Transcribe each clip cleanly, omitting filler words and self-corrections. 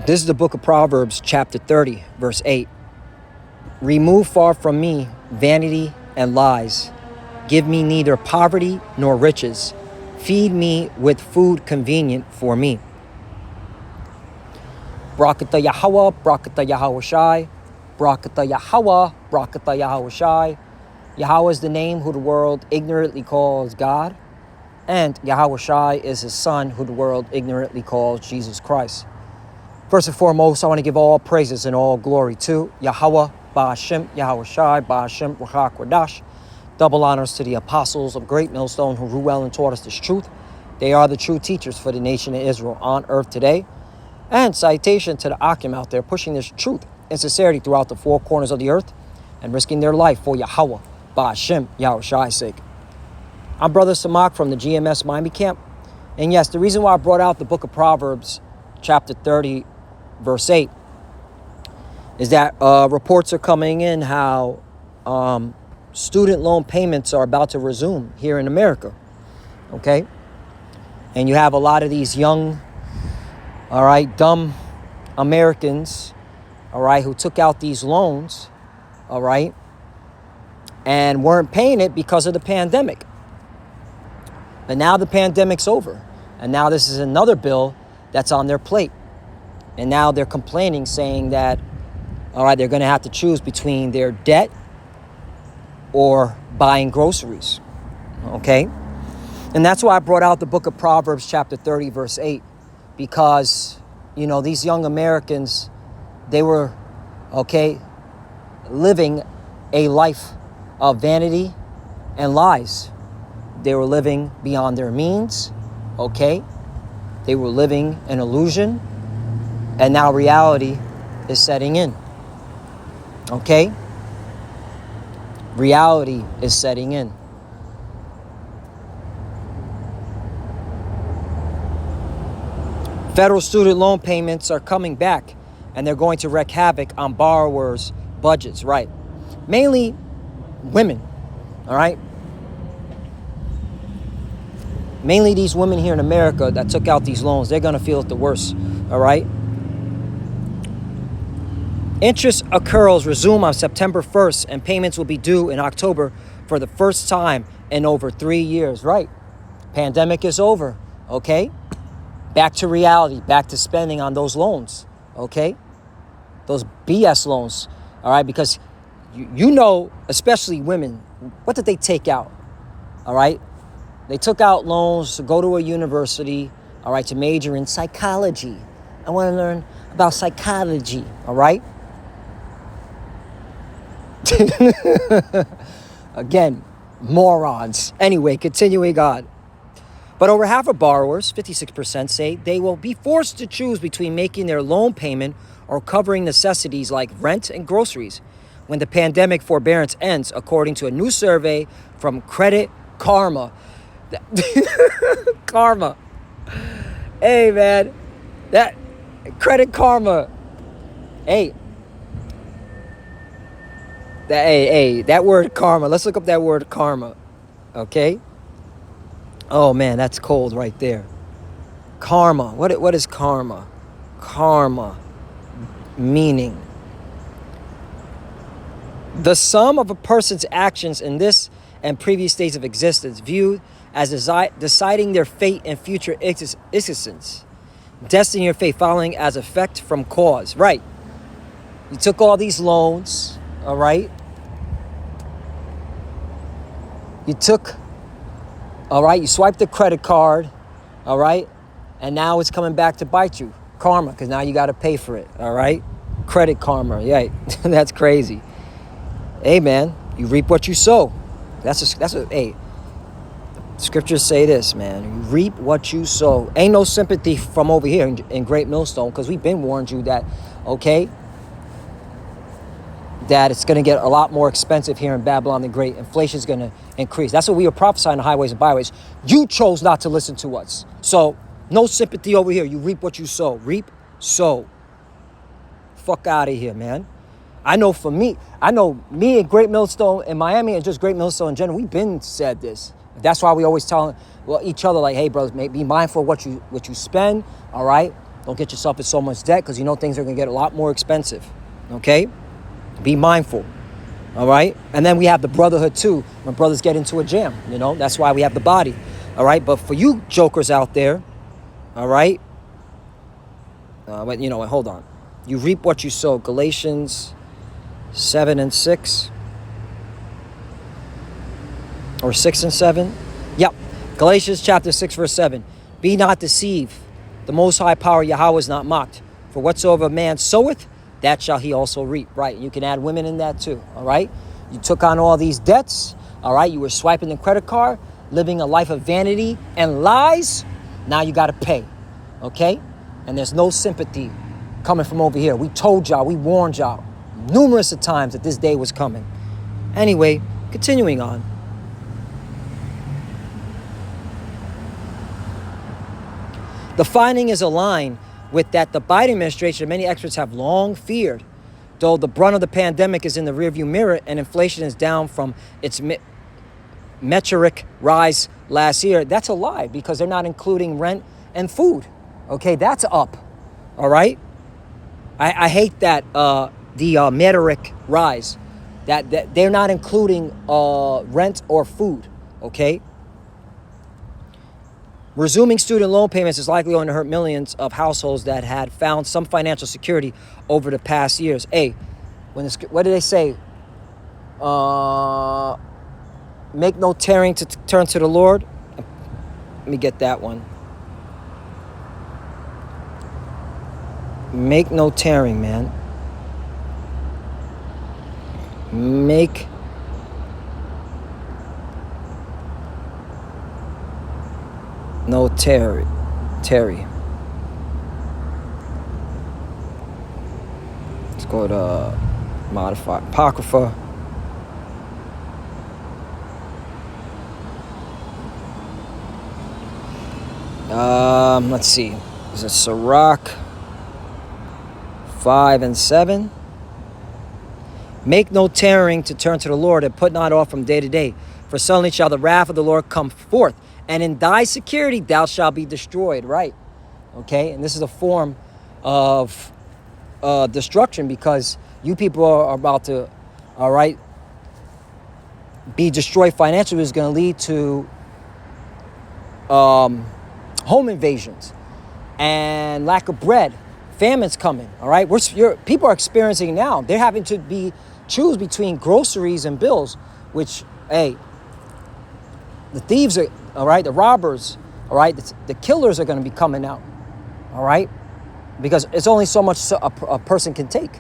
This is the book of Proverbs, chapter 30, verse 8. Remove far from me vanity and lies. Give me neither poverty nor riches. Feed me with food convenient for me. Brakata Yahweh, Brakata Yahweh Shai. Brakata Yahweh, Brakata Yahweh Shai. Yahweh is the name who the world ignorantly calls God. And Yahweh Shai is his son who the world ignorantly calls Jesus Christ. First and foremost, I want to give all praises and all glory to Yahweh, Ba'ashem, Yahweh Shai, Ba'ashem, Ruach Kodash. Double honors to the apostles of Great Millstone who rule well and taught us this truth. They are the true teachers for the nation of Israel on earth today. And citation to the Akim out there pushing this truth and sincerity throughout the four corners of the earth and risking their life for Yahweh, Ba'ashem, Yahweh Shai's sake. I'm Brother Samak from the GMS Miami camp. And yes, the reason why I brought out the book of Proverbs, chapter 30, verse 8, is that reports are coming in how student loan payments are about to resume here in America, okay? And you have a lot of these young, dumb Americans, who took out these loans, and weren't paying it because of the pandemic. But now the pandemic's over, and now this is another bill that's on their plate. And now they're complaining, saying that, they're going to have to choose between their debt or buying groceries, okay? And that's why I brought out the book of Proverbs, chapter 30, verse 8, because, these young Americans, they were, living a life of vanity and lies. They were living beyond their means, okay? They were living an illusion. And now reality is setting in, okay? Reality is setting in. Federal student loan payments are coming back, and they're going to wreak havoc on borrowers' budgets, right? Mainly women, all right? Mainly these women here in America that took out these loans, they're going to feel it the worst, all right? Interest accruals resume on September 1st, and payments will be due in October for the first time in over 3 years, right? Pandemic is over, okay? Back to reality, back to spending on those loans, okay? Those BS loans, all right? Because especially women, what did they take out, all right? They took out loans to go to a university, all right, to major in psychology. I want to learn about psychology, all right? Again, morons. Anyway, continuing on. But over half of borrowers, 56%, say they will be forced to choose between making their loan payment or covering necessities like rent and groceries when the pandemic forbearance ends, according to a new survey from Credit Karma. Karma. Hey, man. That Credit Karma. Hey. That word karma. Let's look up that word karma. Okay? Oh, man, that's cold right there. Karma. What is karma? Karma. Meaning. The sum of a person's actions in this and previous states of existence viewed as deciding their fate and future existence. Destiny or fate following as effect from cause. Right. You took all these loans, all right? You swiped the credit card, all right? And now it's coming back to bite you. Karma, because now you got to pay for it, all right? Credit karma, yeah, that's crazy. Hey, man, you reap what you sow. Hey, scriptures say this, man. You reap what you sow. Ain't no sympathy from over here in Great Millstone, because we've been warned you that, okay, that it's going to get a lot more expensive here in Babylon the Great. Inflation's going to increase. That's what we were prophesying on the highways and byways. You chose not to listen to us. So, no sympathy over here. You reap what you sow. Reap, sow. Fuck out of here, man. I know me and Great Millstone in Miami and just Great Millstone in general, we've been said this. That's why we always tell each other, like, hey, brothers, be mindful of what you spend, all right? Don't get yourself in so much debt because you know things are going to get a lot more expensive. Okay? Be mindful. All right? And then we have the brotherhood too. When brothers get into a jam, you know, that's why we have the body. All right? But for you jokers out there, all right? But you know what? Hold on. You reap what you sow. Galatians 7 and 6. Or 6 and 7. Yep. Galatians chapter 6 verse 7. Be not deceived. The Most High power Yahweh is not mocked. For whatsoever man soweth, that shall he also reap. Right. You can add women in that too. All right. You took on all these debts. All right. You were swiping the credit card, living a life of vanity and lies. Now you got to pay. Okay. And there's no sympathy coming from over here. We told y'all, we warned y'all numerous of times that this day was coming. Anyway, continuing on. The finding is aligned with that the Biden administration, many experts have long feared, though the brunt of the pandemic is in the rearview mirror and inflation is down from its meteoric rise last year. That's a lie because they're not including rent and food. Okay, that's up. All right. I hate that the meteoric rise, that they're not including rent or food. Okay. Resuming student loan payments is likely going to hurt millions of households that had found some financial security over the past years. Hey, what did they say? Make no tearing to turn to the Lord. Let me get that one. Make no tearing, man. Make no Terry. Let's go to modify Apocrypha. Let's see. Is it Sirach 5 and 7? Make no tearing to turn to the Lord, and put not off from day to day. For suddenly shall the wrath of the Lord come forth, and in thy security thou shalt be destroyed. Right. Okay. And this is a form of destruction, because you people are about to, all right, be destroyed financially. Is going to lead to home invasions and lack of bread. Famine's coming. All right. People are experiencing now. They're having to choose between groceries and bills, which, hey, the thieves are, all right, the robbers, all right, the killers are going to be coming out, all right, because it's only so much a person can take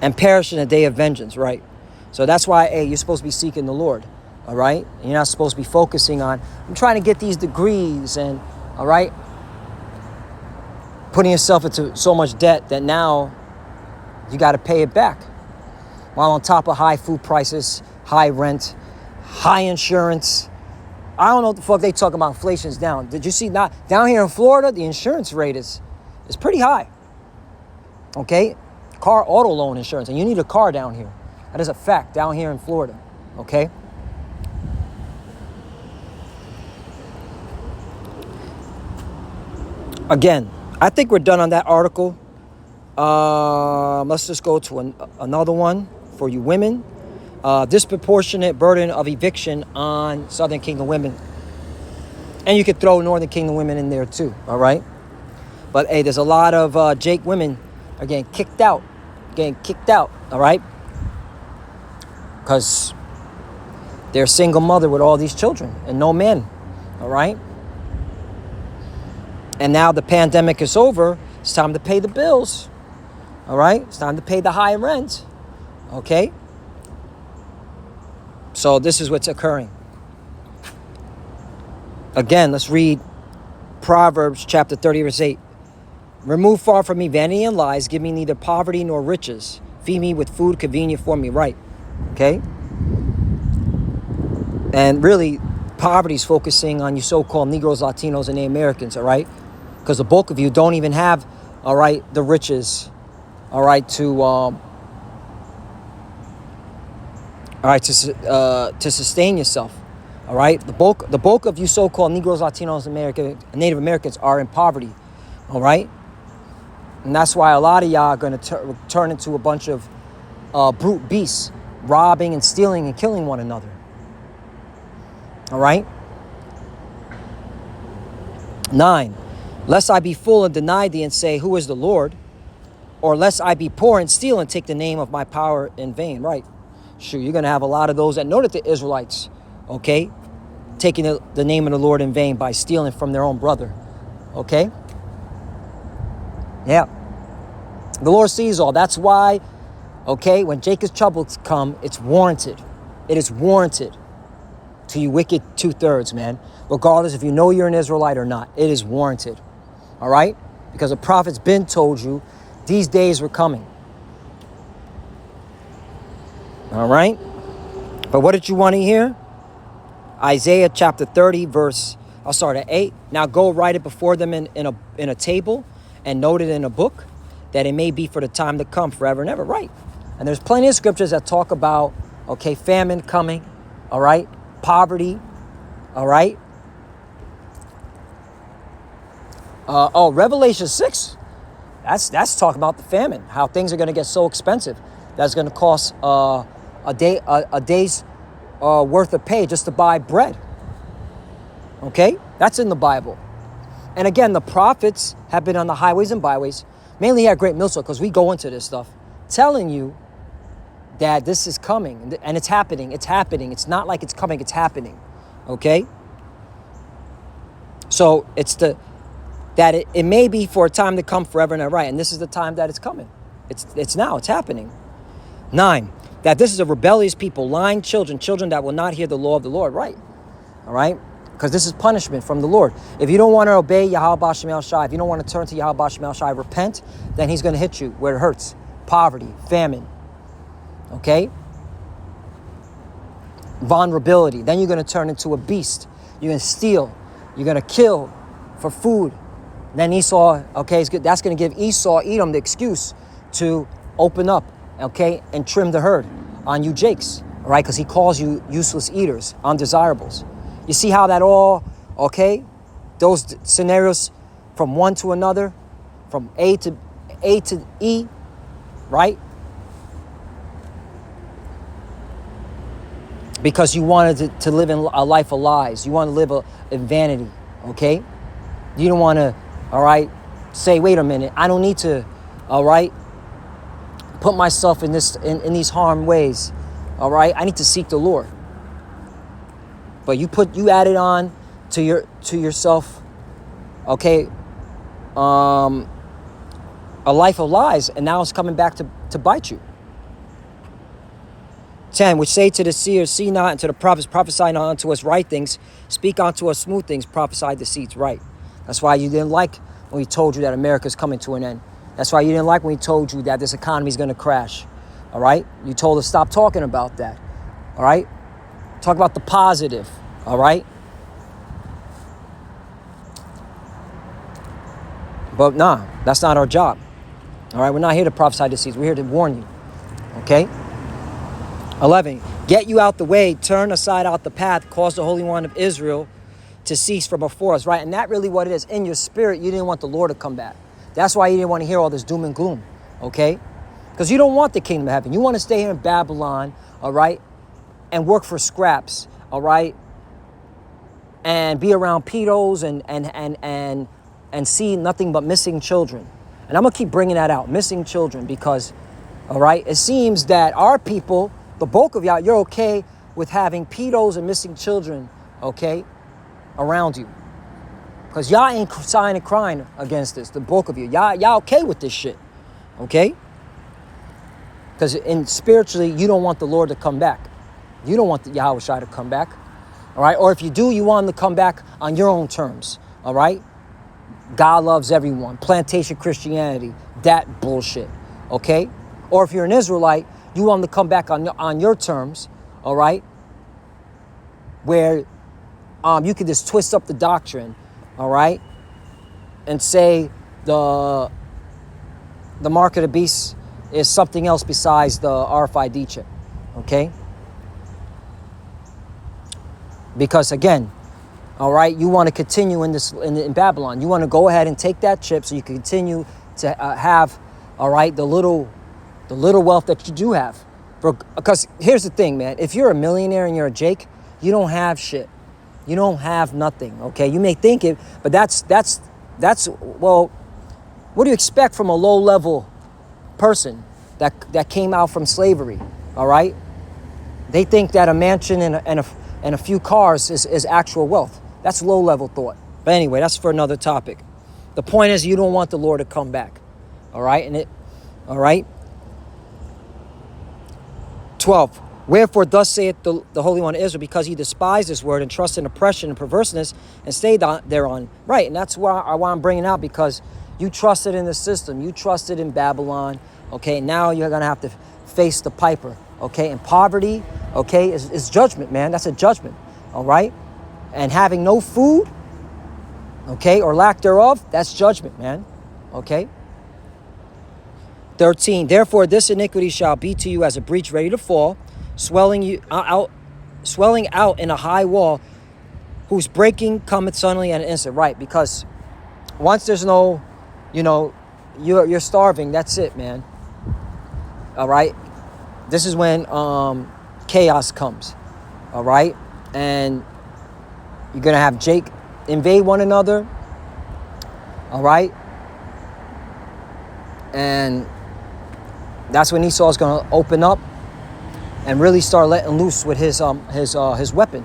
and perish in a day of vengeance, right? So that's why, hey, you're supposed to be seeking the Lord, all right? You're not supposed to be focusing on, I'm trying to get these degrees and, all right, putting yourself into so much debt that now you got to pay it back. While on top of high food prices, high rent, high insurance. I don't know what the fuck they talking about. Inflation's down. Did you see down here in Florida, the insurance rate is pretty high. Okay? Auto loan insurance. And you need a car down here. That is a fact down here in Florida. Okay? Again, I think we're done on that article. Let's just go to another one for you women. Disproportionate burden of eviction on Southern Kingdom women. And you could throw Northern Kingdom women in there too, all right? But hey, there's a lot of Jake women are getting kicked out, all right? Because they're a single mother with all these children and no men, all right? And now the pandemic is over. It's time to pay the bills, all right? It's time to pay the high rent, okay? So this is what's occurring. Again, let's read Proverbs chapter 30, verse 8. Remove far from me vanity and lies. Give me neither poverty nor riches. Feed me with food convenient for me. Right. Okay? And really, poverty is focusing on you so-called Negroes, Latinos, and Native Americans, all right? Because the bulk of you don't even have, all right, the riches, all right, to sustain yourself, all right? The bulk of you so-called Negroes, Latinos, Native Americans are in poverty, All right? And that's why a lot of y'all are going to turn into a bunch of brute beasts, robbing and stealing and killing one another. All right? 9, lest I be full and deny thee and say, who is the Lord? Or lest I be poor and steal and take the name of my power in vain. Right? Sure, you're going to have a lot of those that know that the Israelites, okay, taking the name of the Lord in vain by stealing from their own brother. Okay? Yeah. The Lord sees all. That's why, okay, when Jacob's troubles come, it's warranted. It is warranted to you wicked 2/3, man. Regardless if you know you're an Israelite or not, it is warranted. All right? Because the prophet's been told you these days were coming. All right? But what did you want to hear? Isaiah chapter 30, I'll start at 8. Now go write it before them in a table and note it in a book, that it may be for the time to come forever and ever. Right. And there's plenty of scriptures that talk about, okay, famine coming, all right, poverty, all right. Revelation 6, that's talking about the famine, how things are going to get so expensive that's going to cost a day's worth of pay just to buy bread. Okay, that's in the Bible. And again, the prophets have been on the highways and byways, mainly at Great Millstone, because we go into this stuff, telling you that this is coming and it's happening. It's happening. It's not like it's coming. It's happening. Okay. So it's that it may be for a time to come forever and ever. Right. And this is the time that it's coming. It's now. It's happening. 9, that this is a rebellious people, lying children that will not hear the law of the Lord. Right. All right. Because this is punishment from the Lord. If you don't want to obey Yahweh Bashem El Shai, if you don't want to turn to Yahweh Bashem El Shai, repent, then he's going to hit you where it hurts. Poverty, famine. Okay? Vulnerability. Then you're going to turn into a beast. You're going to steal. You're going to kill for food. Then Esau, okay, that's going to give Edom the excuse to open up, okay, and trim the herd on you Jakes, all right? Because he calls you useless eaters, undesirables. You see how that all, okay, those scenarios from one to another, from A to E, right? Because you wanted to live in a life of lies. You want to live in vanity, okay? You don't want to, all right, say, wait a minute, I don't need to, all right, put myself in these harm ways, all right? I need to seek the Lord. But you added on to yourself, okay, a life of lies, and now it's coming back to bite you. 10, which say to the seers, see not, and to the prophets, prophesy not unto us right things, speak unto us smooth things, prophesy deceits right. That's why you didn't like when we told you that America's coming to an end. That's why you didn't like when we told you that this economy is going to crash. All right? You told us stop talking about that. All right? Talk about the positive. All right? But nah, that's not our job. All right? We're not here to prophesy deceits. We're here to warn you. Okay? 11, get you out the way, turn aside out the path, cause the Holy One of Israel to cease from before us, right? And that really what it is. In your spirit, you didn't want the Lord to come back. That's why you didn't want to hear all this doom and gloom, okay? Because you don't want the kingdom of heaven. You want to stay here in Babylon, all right, and work for scraps, all right, and be around pedos and see nothing but missing children. And I'm going to keep bringing that out, missing children, because, all right, it seems that our people, the bulk of y'all, you're okay with having pedos and missing children, okay, around you. Because y'all ain't sighing and crying against this, the bulk of you. Y'all okay with this shit, okay? Because spiritually, you don't want the Lord to come back. You don't want the Yahweh Shai to come back, all right? Or if you do, you want him to come back on your own terms, all right? God loves everyone. Plantation Christianity, that bullshit, okay? Or if you're an Israelite, you want them to come back on your terms, all right? Where you can just twist up the doctrine, all right? And say the mark of the beast is something else besides the RFID chip, okay? Because again, All right, you want to continue in Babylon. You want to go ahead and take that chip so you can continue to have, all right, the little wealth that you do have. Because here's the thing, man. If you're a millionaire and you're a Jake, you don't have shit. You don't have nothing. Okay, you may think it, but that's well, what do you expect from a low level person that came out from slavery? All right, they think that a mansion and a few cars is actual wealth. That's low level thought. But anyway, that's for another topic. The point is, you don't want the Lord to come back. All right, all right. 12. Wherefore thus saith the Holy One of Israel, because ye despise this word and trust in oppression and perverseness and stayed thereon. Right, and that's why I'm bringing out, because you trusted in the system. You trusted in Babylon. Okay, now you're going to have to face the piper. Okay, and poverty, okay, is judgment, man. That's a judgment. All right, and having no food, okay, or lack thereof, that's judgment, man. Okay. 13. Therefore this iniquity shall be to you as a breach ready to fall, swelling out in a high wall, whose breaking cometh suddenly at an instant. Right, because once there's no, you're starving. That's it, man. All right. This is when chaos comes. All right, and you're gonna have Jake invade one another. All right, and that's when Esau's going to open up and really start letting loose with his weapon,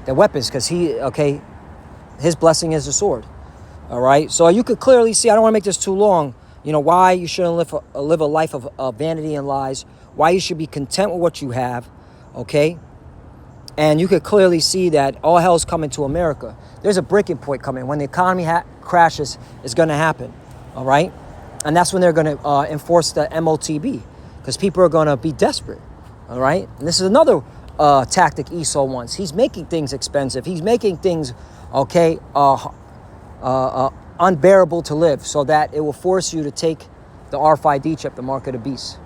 the weapons, because his blessing is the sword. All right, so you could clearly see. I don't want to make this too long. Why you shouldn't live a life of vanity and lies. Why you should be content with what you have. Okay, and you could clearly see that all hell's coming to America. There's a breaking point coming when the economy crashes. It's going to happen. All right. And that's when they're going to enforce the MOTB, because people are going to be desperate, all right? And this is another tactic Esau wants. He's making things expensive. He's making things, okay, unbearable to live, so that it will force you to take the RFID chip, the mark of the beast,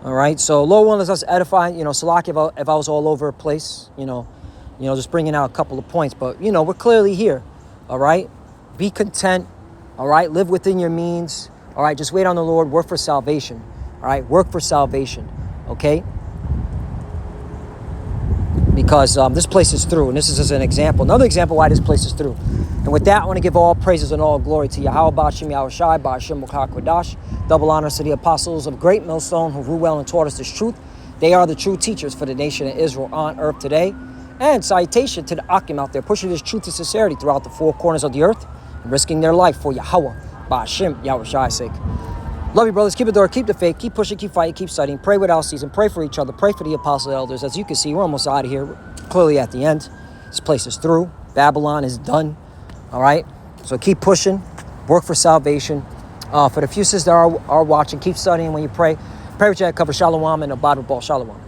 all right? So Lord willing, us edifying, Salaki, if I was all over the place, just bringing out a couple of points. But, we're clearly here, all right? Be content, all right? Live within your means. All right, just wait on the Lord, work for salvation. All right, work for salvation, okay? Because this place is through, and this is just an example. Another example why this place is through. And with that, I want to give all praises and all glory to Yahweh, Ba'ashim Yahushai, Ba'ashim Mukhak. Double honors to the apostles of Great Millstone who rule well and taught us this truth. They are the true teachers for the nation of Israel on earth today. And salutation to the Akim out there, pushing this truth and sincerity throughout the four corners of the earth, and risking their life for Yahweh. Ba'ashim Yahushai's sake. Love you, brothers. Keep it door. Keep the faith. Keep pushing. Keep fighting. Keep studying. Pray without ceasing. Pray for each other. Pray for the apostle elders. As you can see, we're almost out of here. We're clearly at the end. This place is through. Babylon is done. All right. So keep pushing. Work for salvation. For the few sisters that are watching, keep studying when you pray. Pray with you. Cover Shalom and a Bible ball. Shalom.